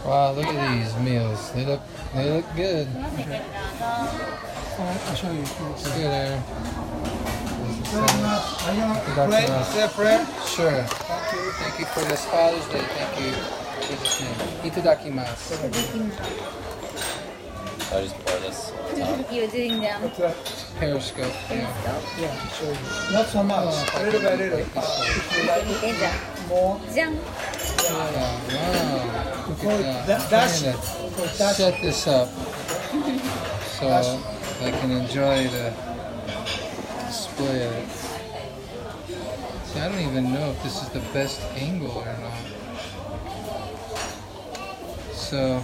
Wow, look at these meals. They look good. I'll show you. It's good, Aaron. Are you gonna pray? Say a prayer? Sure. Thank you for this Father's Day. Thank you. In Jesus' name. Itadakimasu. I'll just pour this on top. You're doing them. What's that? Periscope. Yeah. Yeah, I'll show you. Not so much. A little by little. If you like more. じゃん。Wow. Look at that. Dash. I'm gonna set this up so I can enjoy the display of it. See, I don't even know if this is the best angle or not. So,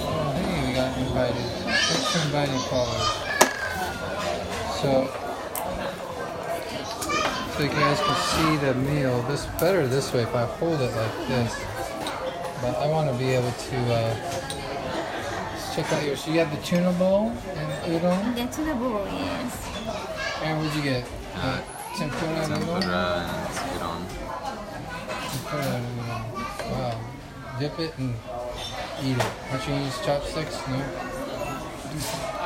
oh hey, we got invited. Thanks for inviting followers. So you guys can see the meal. This better this way if I hold it like this. But I want to be able to check out here. So you have the tuna bowl and udon. The tuna bowl, yes. And what'd you get? Tempura and udon? Tempura and udon. Tempura and udon. Wow. Dip it and eat it. Aren't you going to use chopsticks? No?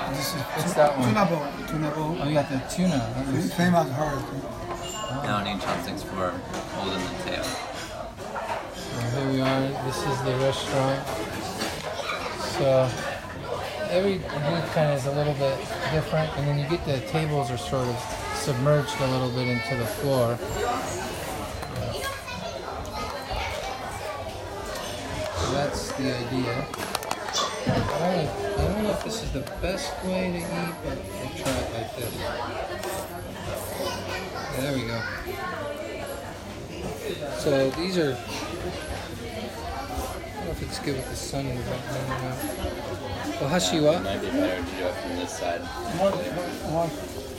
This is What's that one? tuna bowl. Tuna bowl. Oh, you got the tuna. Same as hers. I don't need chopsticks for holding the tail. So here we are. This is the restaurant. So every booth kind of is a little bit different, and then you get the tables are sort of submerged a little bit into the floor. So that's the idea. I don't know if this is the best way to eat, but we'll try it like this. Yeah, there we go. So these are, I don't know if it's good with the sun in the background or not. Well, It hashiwa. might be better to do it from this side.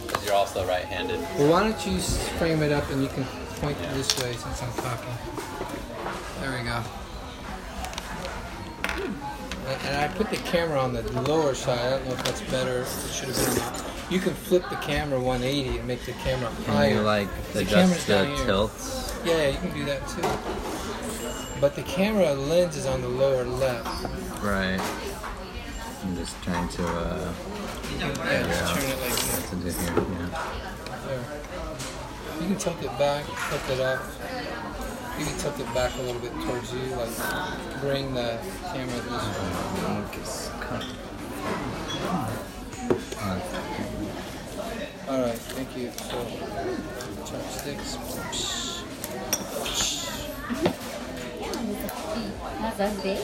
Because you're also right-handed. Well, why don't you frame it up and you can point this way since I'm talking. There we go. And I put the camera on the lower side. I don't know if that's better. It should have been on the, you can flip the camera 180 and make the camera higher. Can you like adjust the tilts? Yeah, you can do that too. But the camera lens is on the lower left. Right. I'm just trying to Just turn it like that. to do here. Yeah. There. You can tilt it back, tilt it up. You can tilt it back a little bit towards you, like bring the camera this way. Alright, thank you. So, chopsticks. Mother's Day. I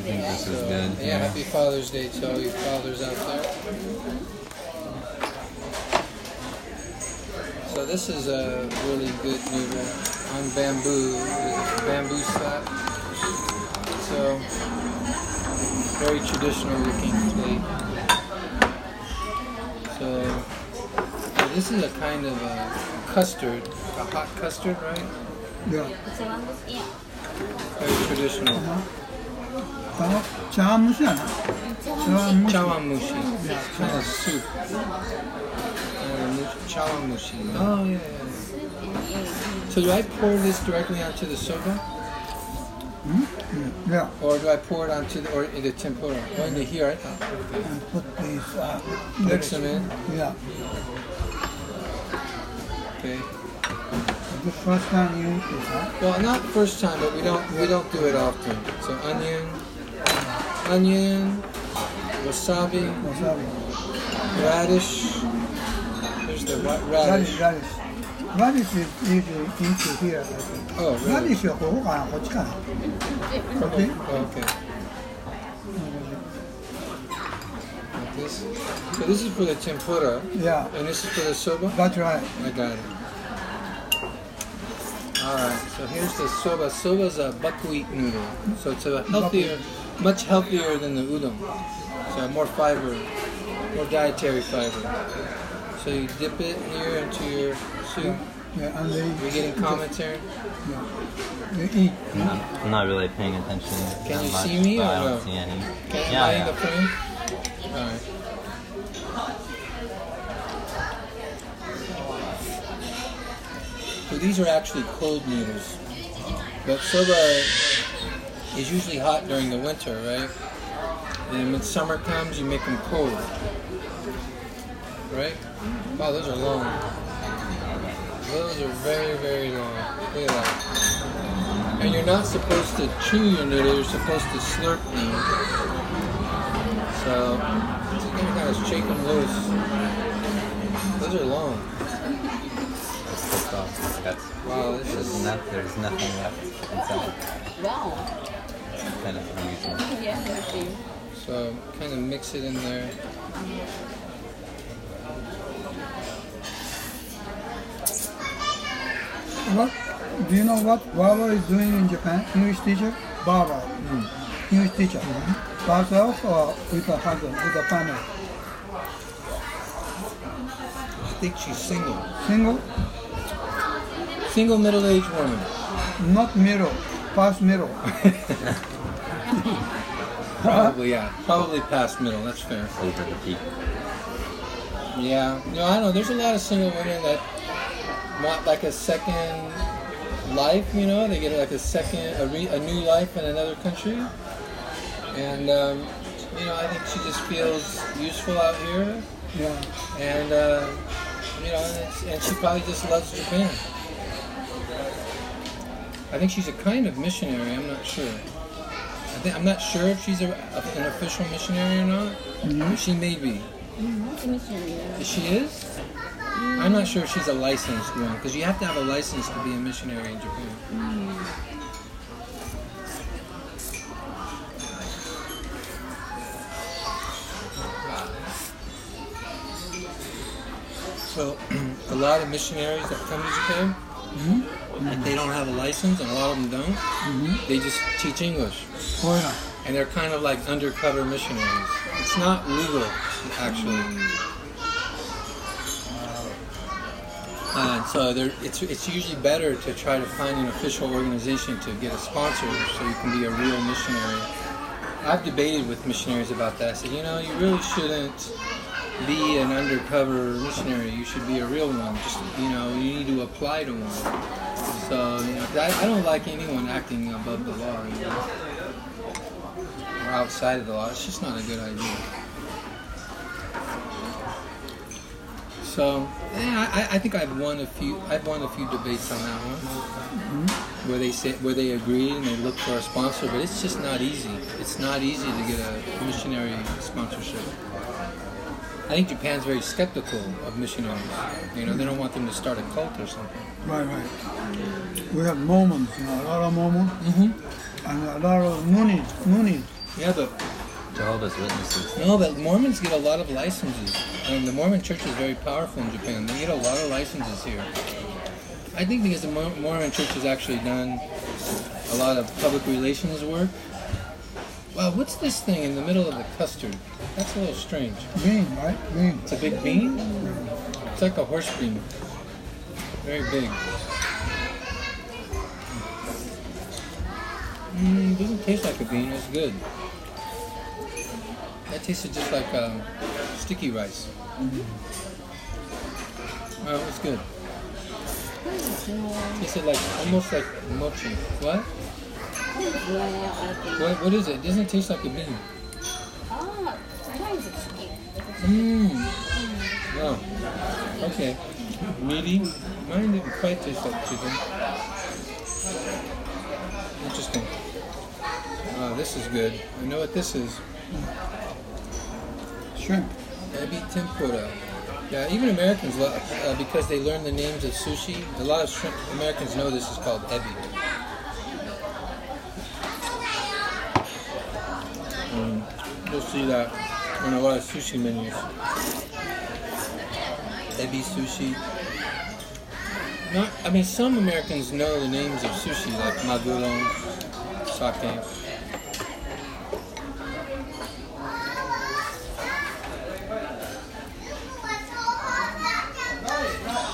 think this is good. Yeah, happy Father's Day to all you fathers out there. So this is a really good noodle on bamboo slat. So very traditional looking plate. So this is a kind of a custard, a hot custard, right? Yeah. Very traditional. Chawanmushi やな。Chawanmushi. Chawanmushi. It's kind of soup. Chawanmushi. Oh yeah. So do I pour this directly onto the soba? Yeah. Or do I pour it onto the, or in the tempura? Or into here, right? And put these. Mix them in. Yeah. Okay. The first time you eat this, huh? Well, not first time, but we don't do it often. So onion, wasabi, Wasabi. radish. There's the radish. Radish. Radish is usually into here, I think. Oh, really? Radish はここかな、こっちかな。こっち？ Okay. Like this. So this is for the tempura, Yeah. and this is for the soba. That's right. I got it. Alright, so here's the soba. Soba's a buckwheat noodle. So it's a healthier, much healthier than the udon. So more fiber, more dietary fiber. So you dip it here into your soup. Yeah, and they You're getting commentary. you eat. I'm not really paying attention. Can that you much, see me but or I don't no? see any. Can Yeah, I in yeah. the frame? Alright. So these are actually cold noodles. But soba is usually hot during the winter, right? And when summer comes, you make them cold. Right? Wow, those are long. Those are very, very long. Look at that. And you're not supposed to chew your noodle, you're supposed to slurp them. So, you're going to kind of shake them loose. Those are long. Wow, this is... There's nothing left inside. Wow. Kind of unusual. Yeah, that's it. So, kind of mix it in there. What? Do you know what barber is doing in Japan? English teacher? Barber. English teacher. By herself or with a husband, with a family? I think she's single. Single? Single middle-aged woman. Not middle. Past middle. Probably, yeah. Probably past middle, that's fair. Over the peak. Yeah. No, I don't know. There's a lot of single women that want like a second life, you know? They get like a new life in another country. And, you know, I think she just feels useful out here. Yeah. And, you know, and she probably just loves Japan. I think she's a kind of missionary, I'm not sure. I'm not sure if she's an official missionary or not. Mm-hmm. She may be. What's a missionary? She is? I'm not sure if she's a licensed one, because you have to have a license to be a missionary in Japan. So, a lot of missionaries that come to Japan, if they don't have a license, and a lot of them don't, they just teach English. Oh, yeah. And they're kind of like undercover missionaries. It's not legal, actually. And so it's usually better to try to find an official organization to get a sponsor so you can be a real missionary. I've debated with missionaries about that. I said, you know, you really shouldn't be an undercover missionary. You should be a real one. Just, you know, you need to apply to one. So, you know, I don't like anyone acting above the law, you know, or outside of the law. It's just not a good idea. So, yeah, I think I've won a few debates on that one, where they agreed and they looked for a sponsor, but it's just not easy. It's not easy to get a missionary sponsorship. I think Japan's very skeptical of missionaries. You know, they don't want them to start a cult or something. Right, right. We have Mormons, you know, a lot of Mormons, and a lot of Moonies. Yeah, but Jehovah's Witnesses. no, but Mormons get a lot of licenses, and the Mormon Church is very powerful in Japan. They get a lot of licenses here. I think because the Mormon Church has actually done a lot of public relations work. Wow, what's this thing in the middle of the custard? That's a little strange. Bean, right? Bean. It's a big bean? It's like a horse bean. Very big. It doesn't taste like a bean, it's good. That tasted just like sticky rice. Oh, it's good. Tasted like, almost like mochi. What? What is it? It doesn't taste like a bean. Sometimes it's sweet. Oh. Okay. Meaty. Mine didn't quite taste like chicken. Interesting. Oh, this is good. I know what this is. Shrimp. Ebi tempura. Yeah, even Americans, because they learn the names of sushi, a lot of shrimp, Americans know this is called ebi. You'll see that on a lot of sushi menus. Ebi sushi. I mean, some Americans know the names of sushi, like maguro, sake.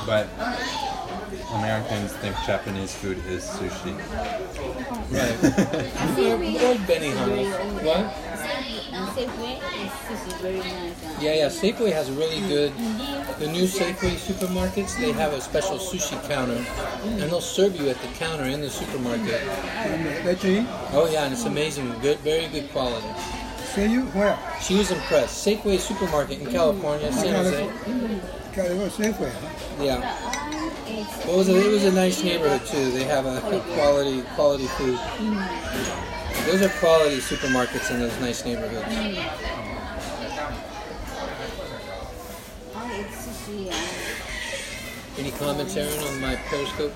But Americans think Japanese food is sushi. Right. Or Benihana. What? And Safeway is sushi very nice. Yeah. Safeway has really good. The new Safeway supermarkets, they have a special sushi counter, and they'll serve you at the counter in the supermarket. Actually, Oh yeah, and it's amazing. Good, very good quality. see you where? She was impressed. Safeway supermarket in California, San Jose. California Safeway. Huh? Yeah. It's Well, it was a nice neighborhood too. They have a quality food. Those are quality supermarkets in those nice neighborhoods. it's sushi. Any commentary on my Periscope?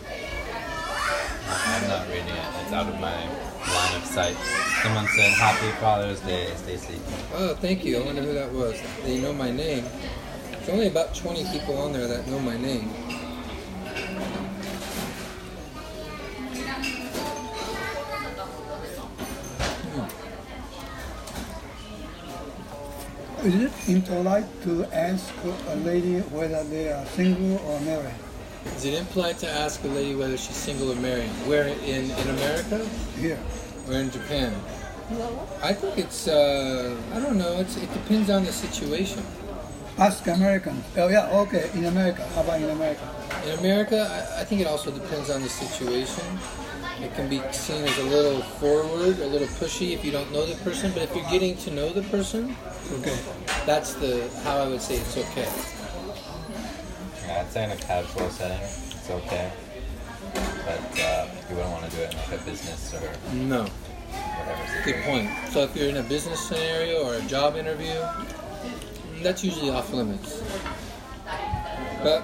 I'm not reading it. It's out of my line of sight. Someone said, Happy Father's Day, Stacy. Oh, thank you. I wonder who that was. They know my name. There's only about 20 people on there that know my name. Is it impolite to ask a lady whether they are single or married? Is it impolite to ask a lady whether she's single or married? Where in America Here. or in Japan? I think it's, I don't know, it depends on the situation. Ask Americans. Oh yeah, okay, in America. How about in America? In America, I think it also depends on the situation. It can be seen as a little forward, a little pushy if you don't know the person, but if you're getting to know the person, Okay. that's how I would say it's okay. Yeah, I'd say in a casual setting, it's okay. But you wouldn't want to do it in like a business or No, whatever good situation. point. So if you're in a business scenario or a job interview, that's usually off limits. But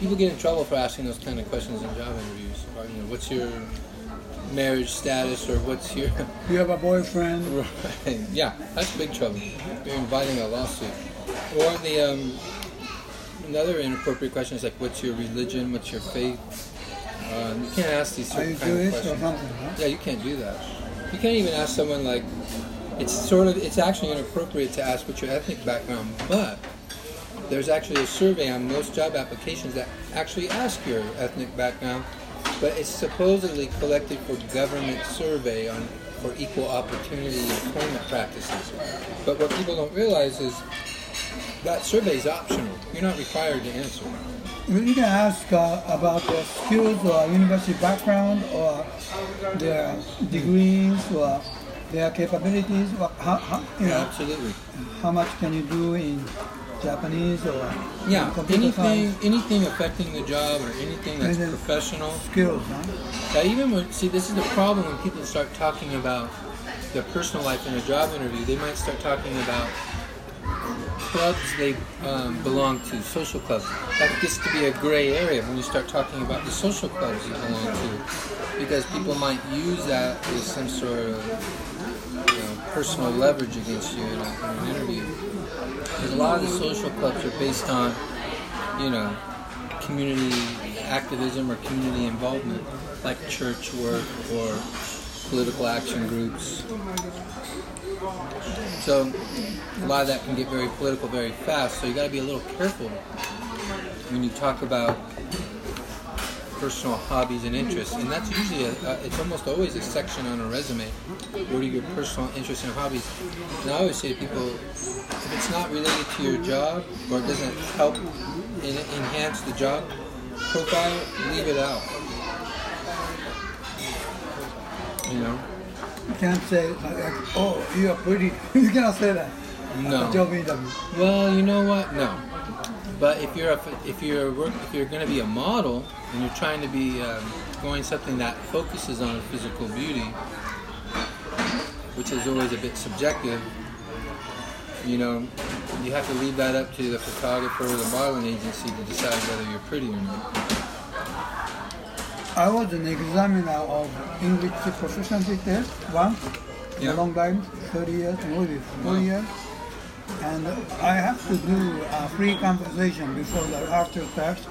people get in trouble for asking those kind of questions in job interviews. Or, what's your marriage status, or what's your You have a boyfriend. right? Yeah, that's big trouble. You're inviting a lawsuit. Or another inappropriate question is like, what's your religion? What's your faith? You can't ask these Are you certain kind of Jewish or questions. something? Huh? Yeah, you can't do that. You can't even ask someone like, it's actually inappropriate to ask what's your ethnic background, but there's actually a survey on most job applications that actually ask your ethnic background, but it's supposedly collected for government survey for equal opportunity employment practices. But what people don't realize is that survey is optional. You're not required to answer. You can ask about their skills or university background or their degrees or their capabilities. Or Absolutely. how much can you do in Japanese or Yeah, computer science anything affecting the job or anything that's Anything. professional. skills, huh? Yeah, even this is the problem when people start talking about their personal life in a job interview. They might start talking about clubs they belong to, social clubs. That gets to be a gray area when you start talking about the social clubs you belong to, because people might use that as some sort of personal leverage against you in an interview. Because a lot of the social clubs are based on, community activism or community involvement, like church work or political action groups. So a lot of that can get very political very fast, so you got to be a little careful when you talk about personal hobbies and interests, and that's usually it's almost always a section on a resume. What are your personal interests and hobbies? And I always say to people, if it's not related to your job or it doesn't help enhance the job profile, leave it out. You can't say like, oh, you are pretty. You cannot say that. No. A job interview. Well, you know what? No. But if you're going to be a model and you're trying to be going something that focuses on physical beauty, which is always a bit subjective, you have to leave that up to the photographer or the modeling agency to decide whether you're pretty or not. I was an examiner of English proficiency test once, Yeah. a long time, 30 years, maybe 40 years. And I have to do a free conversation before the after test,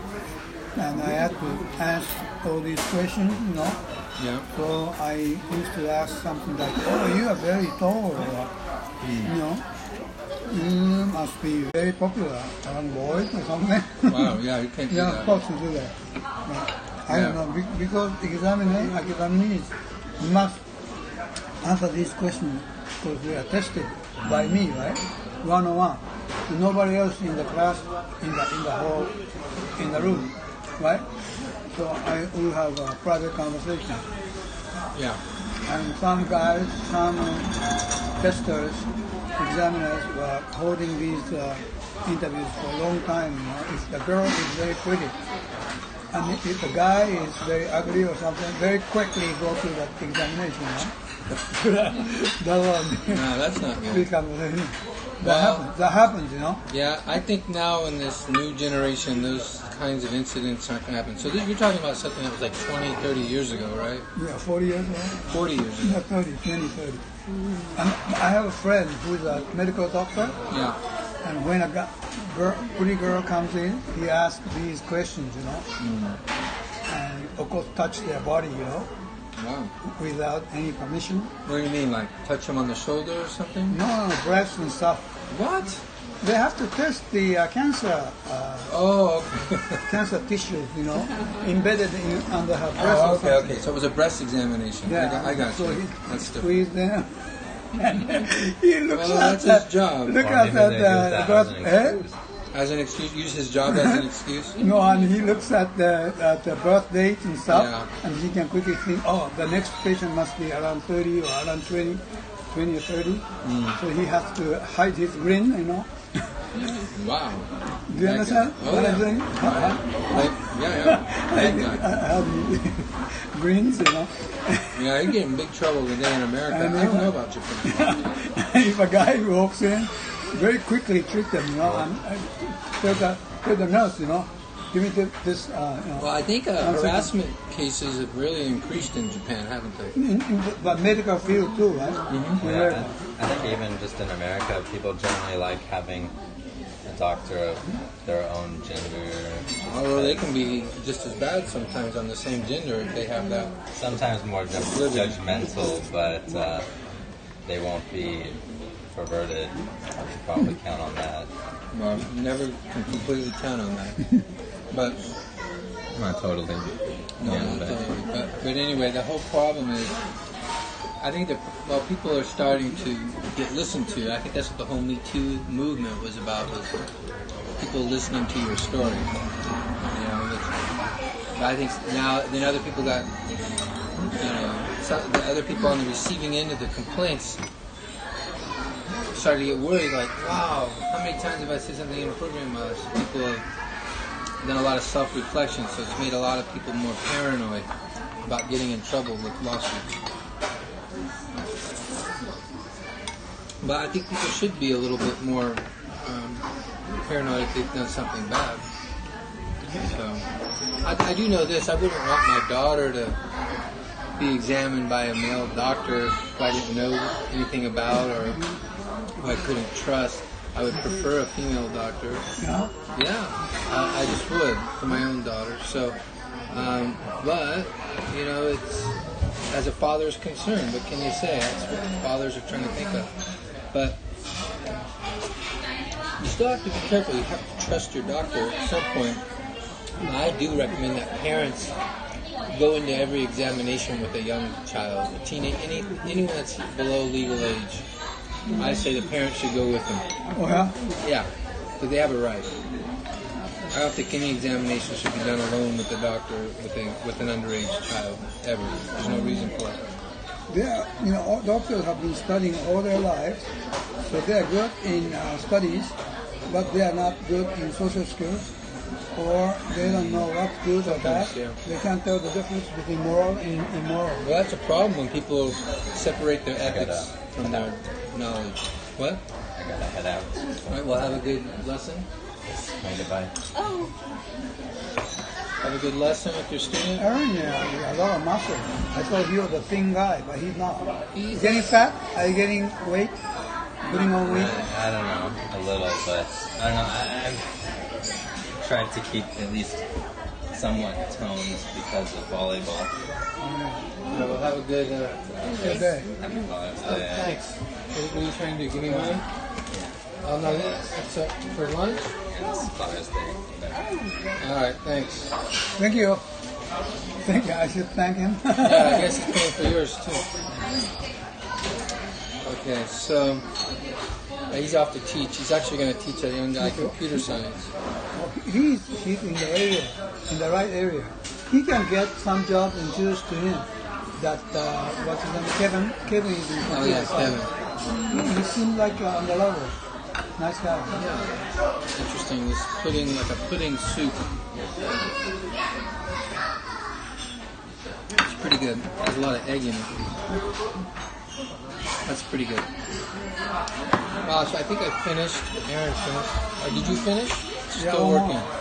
and I had to ask all these questions, Yeah. So I used to ask something like, "Oh, you are very tall," or, "You must be very popular among boys," or something. Wow. Yeah. You can't do Yeah, that. of course you do that. I don't know, because examinees must answer these questions because they are tested by me, right? 101. And nobody else in the class, in the hall, in the room, right? So I will have a private conversation. Yeah. And some guys, some testers, examiners were holding these interviews for a long time. You know? If the girl is very pretty, and if the guy is very ugly or something, very quickly go to that examination. You know? That one. No, that's not Big good. conversation. Well- That happens, you know. Yeah, I think now in this new generation, those kinds of incidents aren't going to happen. So you're talking about something that was like 20, 30 years ago, right? Yeah, 40 years old. 40 years ago. Yeah, 30, 20, 30. And I have a friend who's a medical doctor, Yeah. and when a pretty girl comes in, he asks these questions, you know, and of course touch their body, you know, Wow. without any permission. What do you mean, like touch them on the shoulder or something? No, breasts and stuff. What? They have to test the cancer Oh, okay. cancer tissues, you know, embedded under her breast. Oh, or okay, something. okay. So it was a breast examination. Yeah, I got so you. he That's different. squeezed them. And then he looks Well, at that's that. his job. Look Or at maybe that. they use that as breast, an eh? excuse. As an excuse, use his job as an excuse. No, and he looks at the birth date and stuff, Yeah. and he can quickly think, oh, the next patient must be around 30 or around 20 or 30. So he has to hide his grin, you know. Wow. Do you That understand guy. Oh, what yeah. I'm saying? Like, yeah. That guy. How he grins, you know. Yeah, you get in big trouble today in America. I I know. don't know about Japan. If a guy walks in, very quickly treat them, you know, and tell the nurse, you know, give me this, you know. Well, I think second. harassment cases have really increased in Japan, haven't they? In the medical field too, right? We heard Yeah, I think even just in America, people generally like having a doctor of their own gender. Although they can be just as bad sometimes on the same gender if they have that. Sometimes more judgmental, but they won't be perverted. You should probably count on that. Well, you never can completely count on that. But Not totally. no, not totally. But anyway, the whole problem is, I think that people are starting to get listened to. I think that's what the whole Me Too movement was about, was people listening to your story. You know, but I think now then other people got, you know, the other people on the receiving end of the complaints started to get worried, like, wow, how many times have I said something inappropriate? People have done a lot of self-reflection, so it's made a lot of people more paranoid about getting in trouble with lawsuits. But I think people should be a little bit more paranoid if they've done something bad. So I do know this: I wouldn't want my daughter to be examined by a male doctor who I didn't know anything about or who I couldn't trust. I would prefer a female doctor. Yeah. Yeah, I just would for my own daughter. So, but you know, it's as a father's concerned. What can you say? That's what fathers are trying to think of. But you still have to be careful. You have to trust your doctor at some point. And I do recommend that parents go into every examination with a young child, a teenage, anyone that's below legal age. I say the parents should go with them. Oh, yeah? Yeah, because they have a right. I don't think any examination should be done alone with the doctor with an underage child ever. There's no reason for it. They are, you know, all doctors have been studying all their lives, so they are good in studies, but they are not good in social skills, or they don't know what's good or bad. Sometimes, yeah. They can't tell the difference between moral and immoral. Well, that's a problem when people separate their ethics from their knowledge. What? I gotta head out. All right, well, have a good lesson. Mind if I? Oh, Have a good lesson with your student. Aaron, yeah, a lot of muscle. I thought he was a thin guy, but he's not. You getting fat? Are you getting weight? Putting on weight? I don't know, a little, but I don't know. I've tried to keep at least somewhat toned because of volleyball. Yeah, well, have a good Good day. Happy Father's Day. thanks. What are you trying to do? Give me money? Oh, no, that's for lunch? It's Father's Day. All right, thanks. Thank you. Thank you. I should thank him. Yeah, I guess it's paying for yours, too. Okay, so he's off to teach. He's actually going to teach a young guy computer science. He's in the area, in the right area. He can get some job introduced to him. That what's his name? Kevin. Kevin is in Oh yeah, computer Kevin. He seems like on the level. Nice guy. Yeah. Interesting. This pudding, like a pudding soup. It's pretty good. There's a lot of egg in it. That's pretty good. Wow, so I think I finished. Aaron finished. Did you finish? Yeah, Still one working. more.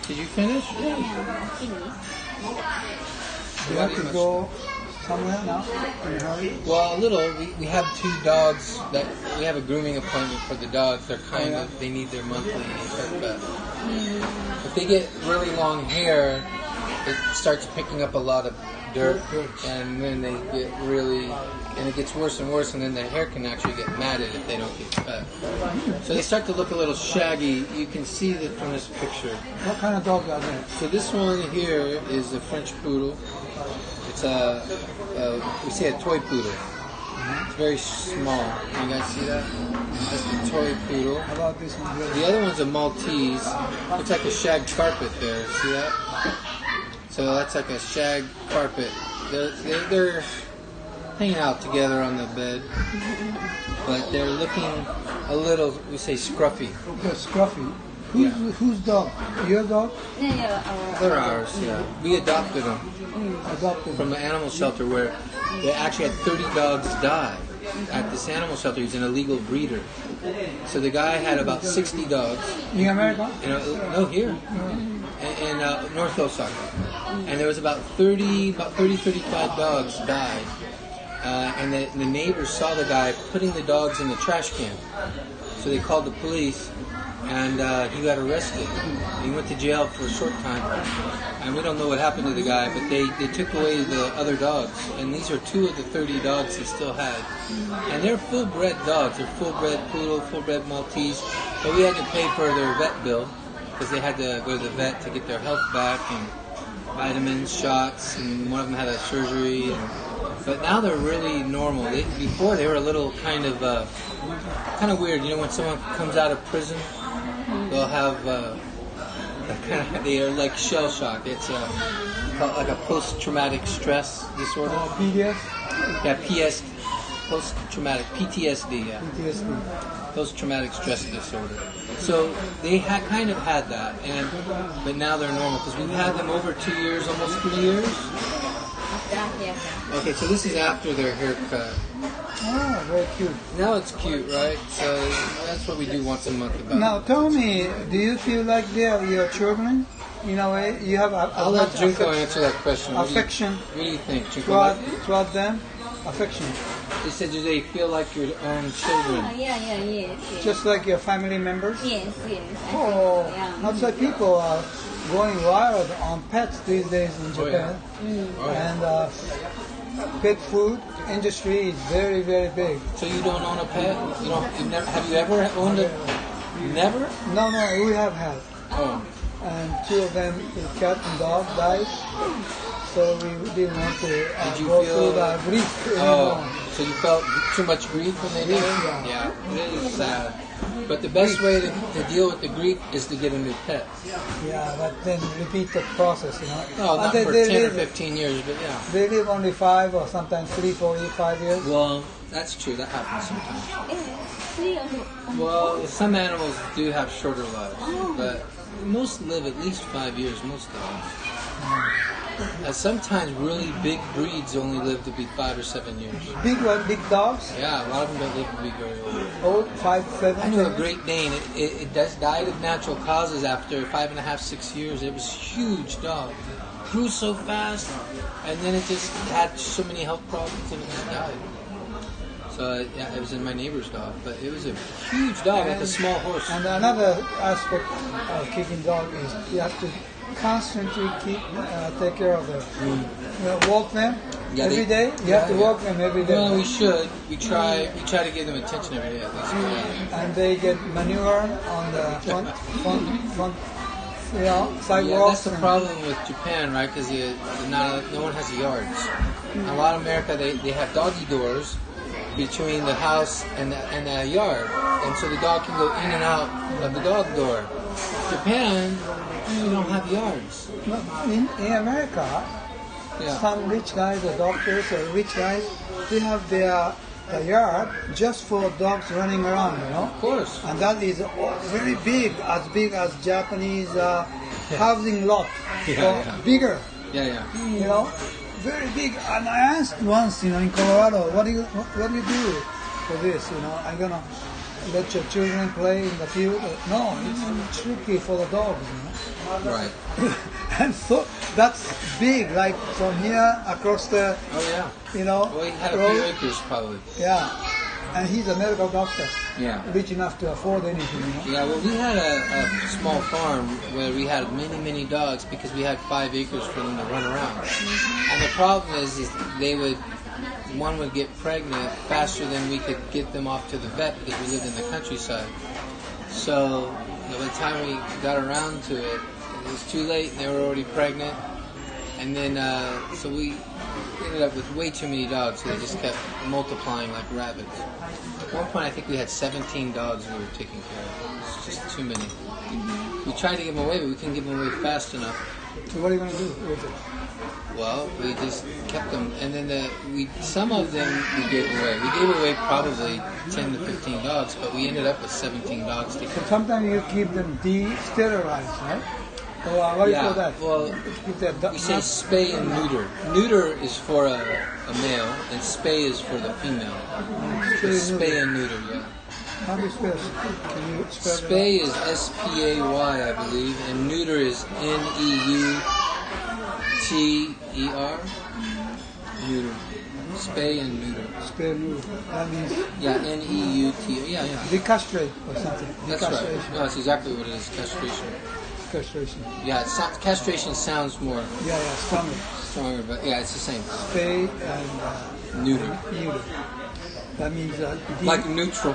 Did you finish? Yeah, I finished. You have to go somewhere now in a hurry. Well, a little. We have 2 dogs that we have a grooming appointment for the dogs. They're kind of they need their monthly haircut. If they get really long hair, it starts picking up a lot of dirt, and then they get really, and it gets worse and worse, and then the hair can actually get matted if they don't get cut. So they start to look a little shaggy. You can see that from this picture. What kind of dog are they? So this one here is a French poodle. It's we say a toy poodle. It's very small. You guys see that? That's the toy poodle. How about this one here? The other one's a Maltese. Looks like a shag carpet there. See that? So that's like a shag carpet. They're hanging out together on the bed, but they're looking a little, we say, scruffy. Okay, Scruffy. Whose dog? Your dog? Yeah, They're ours, yeah. We adopted them Adopted. from the animal shelter where they actually had 30 dogs die at this animal shelter. He's an illegal breeder. So the guy had about 60 dogs. In America? No, here. In North Osaka. And there was about 35 dogs died. And the neighbors saw the guy putting the dogs in the trash can. So they called the police, and he got arrested. He went to jail for a short time. And we don't know what happened to the guy, but they took away the other dogs. And these are 2 of the 30 dogs he still had. And they're full-bred dogs. They're full-bred poodle, full-bred Maltese. But we had to pay for their vet bill, because they had to go to the vet to get their health back, and vitamins, shots, and one of them had a surgery. But now they're really normal. Before they were a little kind of weird. You know, when someone comes out of prison, they'll have they are like shell shock. It's like a post-traumatic stress disorder. PDS? Yeah, post-traumatic PTSD. Yeah. PTSD. Post-traumatic stress disorder. So they kind of had that, but now they're normal because we've had them over 2 years, almost 3 years. yeah. Okay, so this is after their haircut. Oh, very cute. Now it's cute, right? So that's what we do once a month about. Now tell me, do you feel like they are your children? In a way, you have I'll let Junko answer that question. Affection What do you think, Junko? toward them? Affection. He said, do they feel like your own children? Yes. Just like your family members? Yes. Oh, Yeah. outside people are going wild on pets these days in Oh, yeah. Japan. Oh, yeah. And pet food industry is very, very big. So you don't own a pet? Have you ever owned a? Never? No, we have had. Oh. And 2 of them, the cat and dog, died. So we didn't want to Did you go feel- through the grief anymore. Oh, so you felt too much grief when they died? Yeah. Yeah, it is sad. But the best way to deal with the grief is to get a new pet. Yeah, but then repeat the process, you know. No, not They- for they 10 or live- 15 years, but yeah. They live only 5 or sometimes 3, 4, 5 years. Well, that's true. That happens sometimes. 3 only. Well, some animals do have shorter lives, but most live at least 5 years, most of them. Sometimes really big breeds only live to be 5 or 7 years. Big one, big dogs, Yeah, a lot of them don't live to be very old. old, 5, 7. I knew a 10 years. Great Dane. It died of natural causes after 5.5, 6 years. It was a huge dog. Grew so fast, and then it just had so many health problems and it just died. So yeah, it was in my neighbor's dog, but it was a huge dog, like a small horse. And another aspect of keeping dog is you have to constantly take care of them. You know, walk them Yeah, every they- day. You have to walk them every day. Well, we should. We try to give them attention every day at least. And they get manure on the front Yeah, sidewalks. that's the problem with Japan, right? Because no one has yards. In a lot of America, they have doggy doors, between the house and the yard, and so the dog can go in and out of the dog door. Japan, you don't have yards. But in America, Yeah. some rich guys or doctors or rich guys, they have their yard just for dogs running around, you know. Of course. And that is very big as Japanese housing lot. Yeah, So yeah. bigger, Yeah, yeah. you know, very big. And I asked once, you know, in Colorado, what do you do for this? You know, I'm gonna let your children play in the field. No, it's tricky for the dogs, you know. Right. And so that's big, like from here across the, Oh yeah. you know, Well, he had a road. few acres probably. Yeah, and he's a medical doctor, Yeah. rich enough to afford anything, you know. Yeah, well, we had a small farm where we had many dogs because we had 5 acres for them to run around. And the problem is one would get pregnant faster than we could get them off to the vet because we lived in the countryside. So by the time we got around to it, it was too late and they were already pregnant. And then, so we ended up with way too many dogs, so they just kept multiplying like rabbits. At one point, I think we had 17 dogs we were taking care of. It was just too many. We tried to give them away, but we couldn't give them away fast enough. So what are you going to do with it? Well, we just kept them, and then some of them we gave away. We gave away probably 10 to 15 dogs, but we ended up with 17 dogs to So sometimes you keep them de-sterilized, right? Or what do you call that? Well, Keep that we say spay and neuter. Neuter is for a male, and spay is for the female. It's spay and neuter, yeah. How do you spell it? Can you spell it? Spay is S-P-A-Y, I believe, and neuter is N-E-U-T-E-R. Neuter. Spay and neuter. Spell neuter. That means Yeah, N-E-U-T. Yeah, yeah. decastrate or something. That's right. Decastration. No, that's exactly what it is. Castration. Castration. Yeah, castration sounds more Yeah, stomach. stronger, but yeah, it's the same. Spay and Neuter. neuter. That means Like neutral.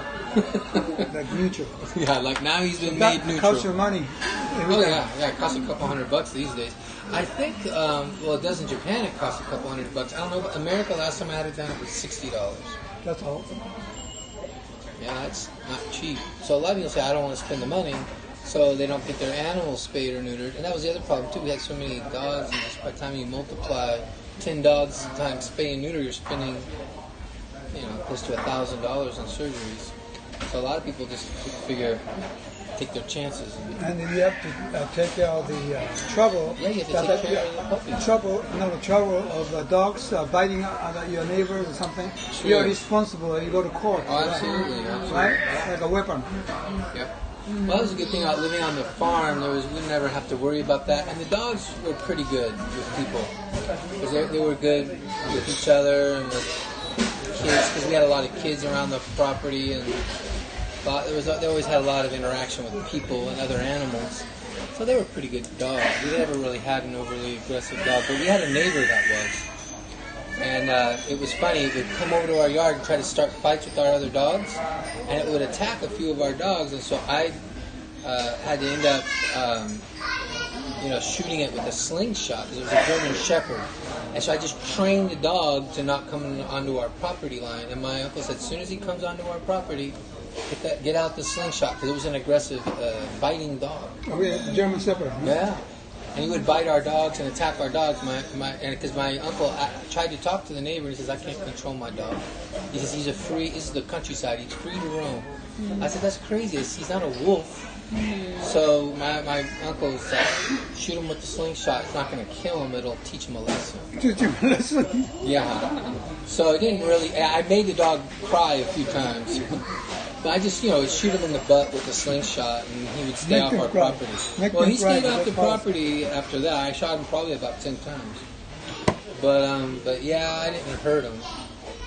like neutral. Yeah, like now he's been That made neutral. costs your money. every Oh time. yeah, it costs a couple $100 these days. I think, well, it does in Japan. It costs a couple $100. I don't know, but America last time I had it done, it was $60. That's all. Yeah, that's not cheap. So a lot of people say, I don't want to spend the money, so they don't get their animals spayed or neutered. And that was the other problem too. We had so many dogs, and just by the time you multiply 10 dogs times spay and neuter, you're spending, close to $1,000 on surgeries. So a lot of people just take their chances. And then you have to take care of the trouble. Yeah, you have to take care of the puppy. The trouble of dogs biting at your neighbors or something. Sure. You're responsible. You go to court. Oh, absolutely, absolutely. Right? Like a weapon. Yep. Well, that was a good thing about living on the farm. We never have to worry about that. And the dogs were pretty good with people. Because they were good with each other and with kids. Because we had a lot of kids around the property. And they always had a lot of interaction with people and other animals. So they were pretty good dogs. We never really had an overly aggressive dog. But we had a neighbor that was. And it was funny, it would come over to our yard and try to start fights with our other dogs, and it would attack a few of our dogs, and so I had to end up, shooting it with a slingshot, because it was a German Shepherd. And so I just trained the dog to not come onto our property line, and my uncle said, as soon as he comes onto our property, get out the slingshot, because it was an aggressive, biting dog. Okay, German Shepherd. Yeah. And he would bite our dogs and attack our dogs. Because my uncle tried to talk to the neighbor, and he says, I can't control my dog. He says, this is the countryside, he's free to roam. I said, that's crazy, he's not a wolf. So my uncle said, shoot him with the slingshot, it's not going to kill him, it'll teach him a lesson. Teach him a lesson. Yeah. So it didn't really, I made the dog cry a few times. But I just, shoot him in the butt with a slingshot, and he would stay off our property. Well, he stayed off the property after that. I shot him probably about 10 times. But yeah, I didn't hurt him.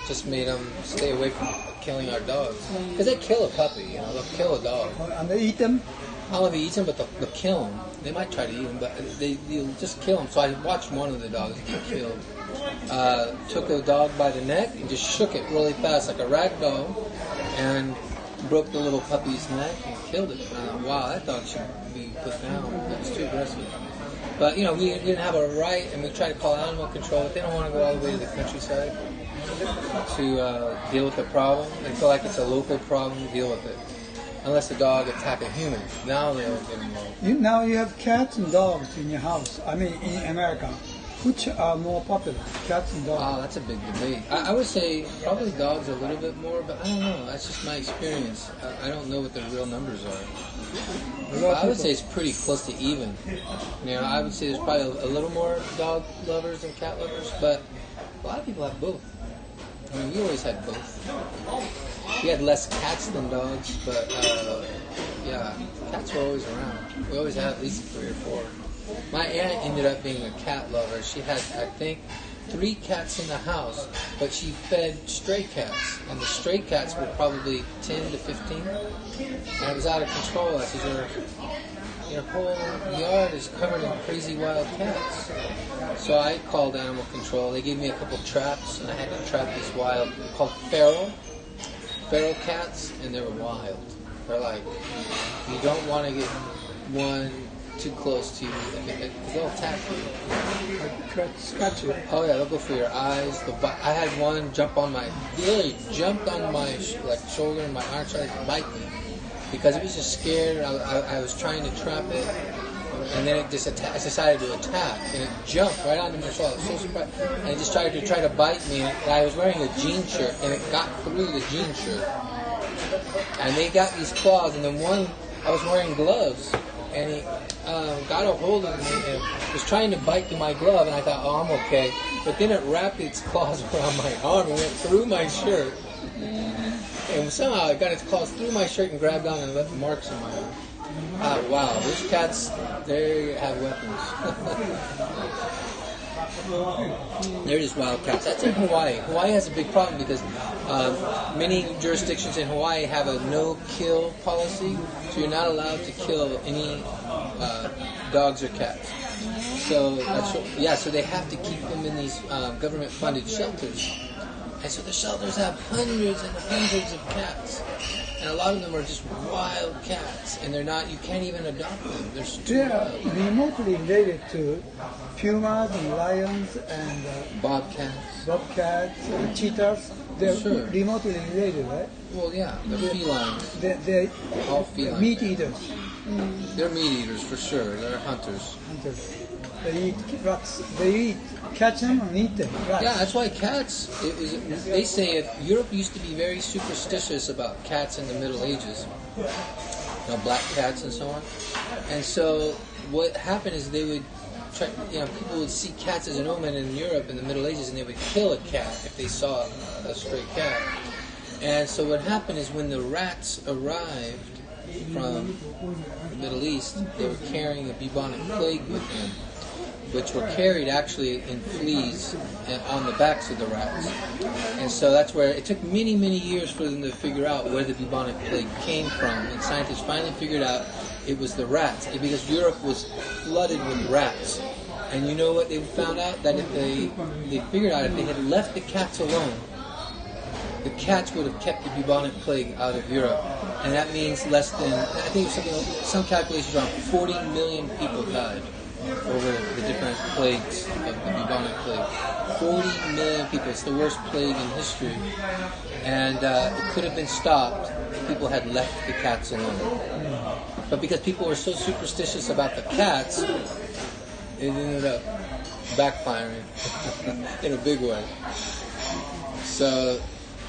Just made him stay away from killing our dogs. Because they kill a puppy, they'll kill a dog. And they eat them? I don't know if they eat them, but they'll kill him. They might try to eat him, but they'll just kill him. So I watched one of the dogs get killed. Took a dog by the neck and just shook it really fast like a rag doll, and broke the little puppy's neck and killed it. Wow, that dog should be put down. It was too aggressive. But you know, we didn't have a right, and we tried to call animal control, but they don't want to go all the way to the countryside to deal with the problem. They feel like it's a local problem, deal with it. Unless the dog attack a human, now they'll get involved. Now you have cats and dogs in your house. I mean, in America, which are more popular, cats and dogs? Oh, that's a big debate. I would say probably dogs a little bit more, but I don't know. That's just my experience. I don't know what the real numbers are. I would say it's pretty close to even. You know, I would say there's probably a little more dog lovers than cat lovers, but a lot of people have both. I mean, we always had both. We had less cats than dogs, but yeah, cats were always around. We always had at least 3 or 4. My aunt ended up being a cat lover. She had, I think, 3 cats in the house, but she fed stray cats, and the stray cats were probably 10 to 15, and it was out of control. I said, your whole yard is covered in crazy wild cats. So I called animal control. They gave me a couple traps, and I had to trap these wild, called feral cats, and they were wild. They're like, you don't want to get one too close to you. They'll attack you. Scratch you. Oh yeah, they'll go for your eyes. I had one jump on my, literally jumped on my shoulder and my arm, tried to bite me because it was just scared. I was trying to trap it, and then it just decided to attack, and it jumped right onto my shoulder. I was so surprised, and it just tried to bite me. And I was wearing a jean shirt, and it got through the jean shirt. And they got these claws, and then one, I was wearing gloves, and he got a hold of me and was trying to bite through my glove, and I thought, oh, I'm okay. But then it wrapped its claws around my arm and went through my shirt. And somehow it got its claws through my shirt and grabbed on and left marks on my arm. Wow, those cats, they have weapons. They're just wild cats. That's in Hawaii. Hawaii has a big problem because many jurisdictions in Hawaii have a no-kill policy, so you're not allowed to kill any dogs or cats. So so they have to keep them in these government-funded shelters. And so the shelters have hundreds and hundreds of cats. And a lot of them are just wild cats, and you can't even adopt them. They are remotely related to pumas and lions and bobcats, and cheetahs. They're remotely related, right? Well, yeah, they're felines. They're all feline. Meat eaters. They're meat eaters for sure. They're hunters. They eat rats. Catch them and eat them. Rats. Yeah, that's why cats. They say Europe used to be very superstitious about cats in the Middle Ages. Black cats and so on. And so what happened is they would try. People would see cats as an omen in Europe in the Middle Ages, and they would kill a cat if they saw a stray cat. And so what happened is when the rats arrived from the Middle East, they were carrying the bubonic plague with them, which were carried actually in fleas on the backs of the rats. And so that's where it took many, many years for them to figure out where the bubonic plague came from. And scientists finally figured out it was the rats, because Europe was flooded with rats. And you know what they found out? That if they figured out if they had left the cats alone, the cats would have kept the bubonic plague out of Europe. And that means less than, I think some calculations around 40 million people died over the different plagues of the bubonic plague. 40 million people. It's the worst plague in history. And it could have been stopped if people had left the cats alone. But because people were so superstitious about the cats, it ended up backfiring in a big way. So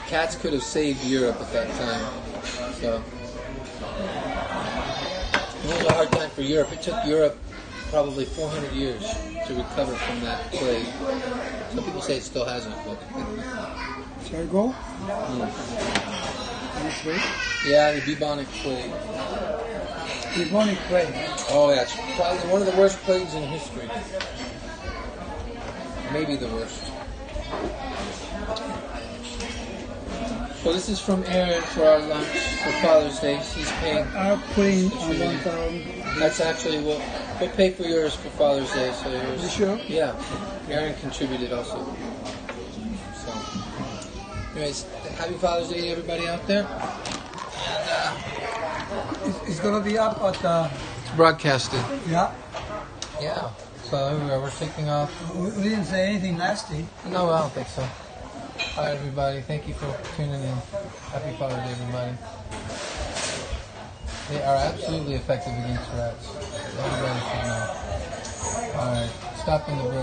cats could have saved Europe at that time. So it was a hard time for Europe. It took Europe probably 400 years to recover from that plague. Some people say it still hasn't. But shall I go? Yeah, the bubonic plague. Bubonic plague. Oh yeah, it's probably one of the worst plagues in history. Maybe the worst. So this is from Aaron for our lunch for Father's Day. He's paying. I'm putting on 1,000. That's actually we'll pay for yours for Father's Day. So yours. You sure? Yeah. Aaron contributed also. So, anyways, happy Father's Day to everybody out there. It's gonna be up at It's broadcasted. yeah. Yeah. So here we are. We're taking off. We didn't say anything nasty. No, I don't think so. All right, everybody. Thank you for tuning in. Happy Father's Day, everybody. They are absolutely effective against rats. Everybody should know. All right. Stopping the